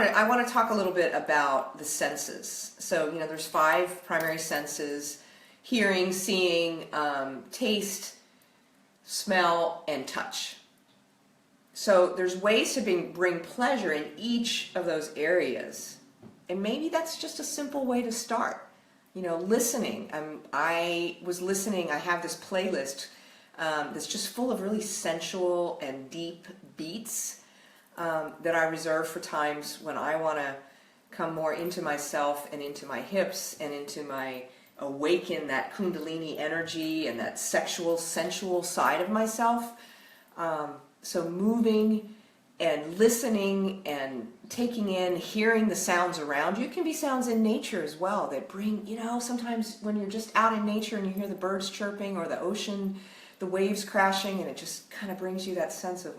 I want to talk a little bit about the senses. So, there's 5 primary senses: hearing, seeing, taste, smell, and touch. So there's ways to bring pleasure in each of those areas. And maybe that's just a simple way to start. Listening. I was listening, I have this playlist that's just full of really sensual and deep beats that I reserve for times when I want to come more into myself and into my hips and into my awaken that Kundalini energy and that sexual, sensual side of myself. So moving and listening and taking in, hearing the sounds around you. It can be sounds in nature as well that bring, sometimes when you're just out in nature and you hear the birds chirping or the ocean, the waves crashing, and it just kind of brings you that sense of,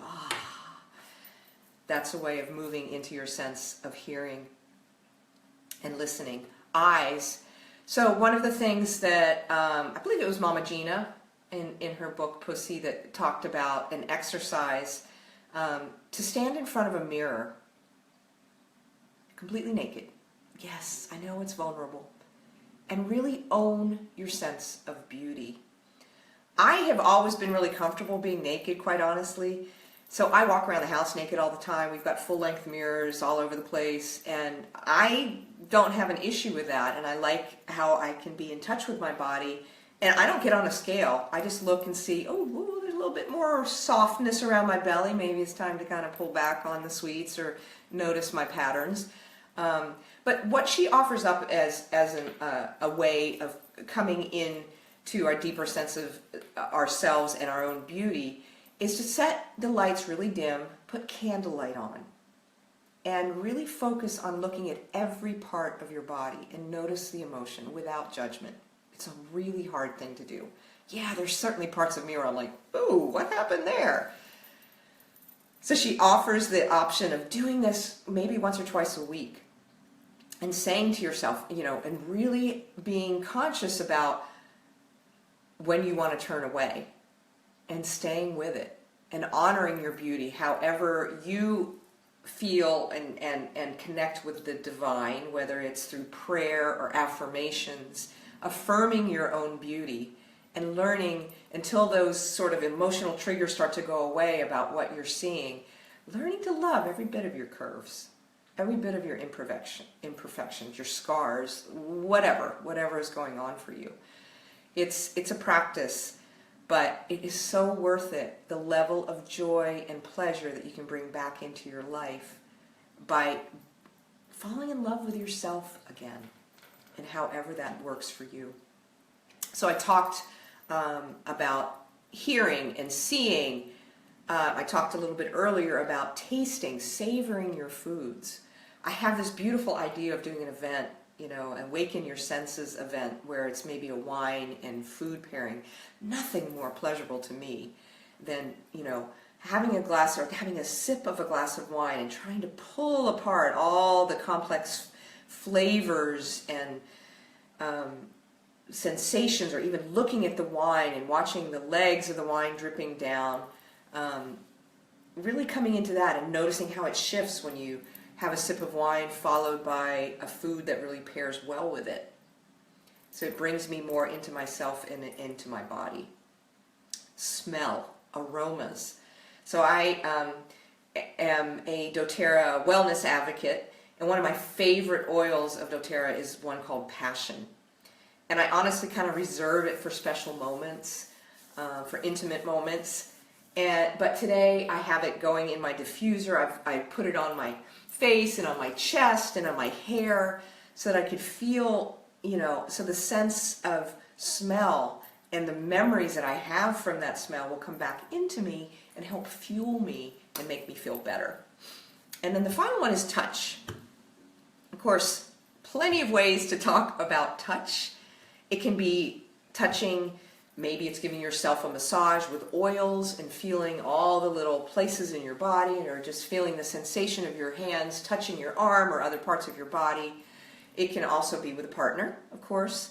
that's a way of moving into your sense of hearing and listening. Eyes. So one of the things that, I believe it was Mama Gina in her book Pussy that talked about an exercise to stand in front of a mirror completely naked. Yes, I know it's vulnerable. And really own your sense of beauty. I have always been really comfortable being naked, quite honestly. So I walk around the house naked all the time. We've got full-length mirrors all over the place, and I don't have an issue with that, and I like how I can be in touch with my body. And I don't get on a scale. I just look and see, oh, there's a little bit more softness around my belly. Maybe it's time to kind of pull back on the sweets or notice my patterns. But what she offers up as a way of coming in to our deeper sense of ourselves and our own beauty is to set the lights really dim, put candlelight on, and really focus on looking at every part of your body and notice the emotion without judgment. It's a really hard thing to do. Yeah, there's certainly parts of me where I'm like, ooh, what happened there? So she offers the option of doing this maybe once or twice a week and saying to yourself, and really being conscious about when you want to turn away and staying with it and honoring your beauty however you feel and connect with the divine, whether it's through prayer or affirmations, affirming your own beauty and learning until those sort of emotional triggers start to go away about what you're seeing, learning to love every bit of your curves, every bit of your imperfections, your scars, whatever is going on for you. It's a practice, but it is so worth it, the level of joy and pleasure that you can bring back into your life by falling in love with yourself again, and however that works for you. So I talked about hearing and seeing. I talked a little bit earlier about tasting, savoring your foods. I have this beautiful idea of doing an event, Awaken Your Senses event, where it's maybe a wine and food pairing. Nothing more pleasurable to me than, having a glass or having a sip of a glass of wine and trying to pull apart all the complex flavors and sensations, or even looking at the wine and watching the legs of the wine dripping down. Really coming into that and noticing how it shifts when you have a sip of wine followed by a food that really pairs well with it. So it brings me more into myself and into my body. Smell, aromas. So I am a doTERRA wellness advocate, and one of my favorite oils of doTERRA is one called Passion. And I honestly kind of reserve it for special moments, for intimate moments. But today I have it going in my diffuser. I put it on my face and on my chest and on my hair so that I could feel, so the sense of smell and the memories that I have from that smell will come back into me and help fuel me and make me feel better. And then the final one is touch. Of course, plenty of ways to talk about touch. It can be touching. Maybe it's giving yourself a massage with oils and feeling all the little places in your body, or just feeling the sensation of your hands touching your arm or other parts of your body. It can also be with a partner, of course.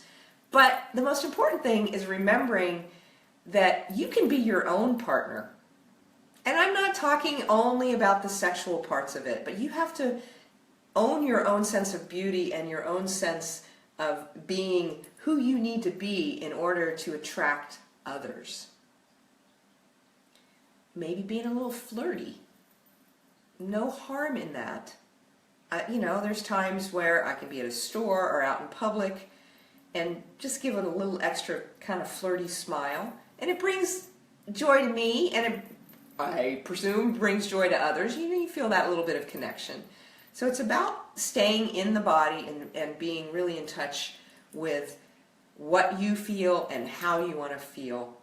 But the most important thing is remembering that you can be your own partner. And I'm not talking only about the sexual parts of it, but you have to own your own sense of beauty and your own sense of being who you need to be in order to attract others. Maybe being a little flirty. No harm in that. You know, there's times where I can be at a store or out in public and just give it a little extra kind of flirty smile, and it brings joy to me, and it, I presume, brings joy to others. You know, you feel that little bit of connection. So it's about staying in the body and being really in touch with what you feel and how you want to feel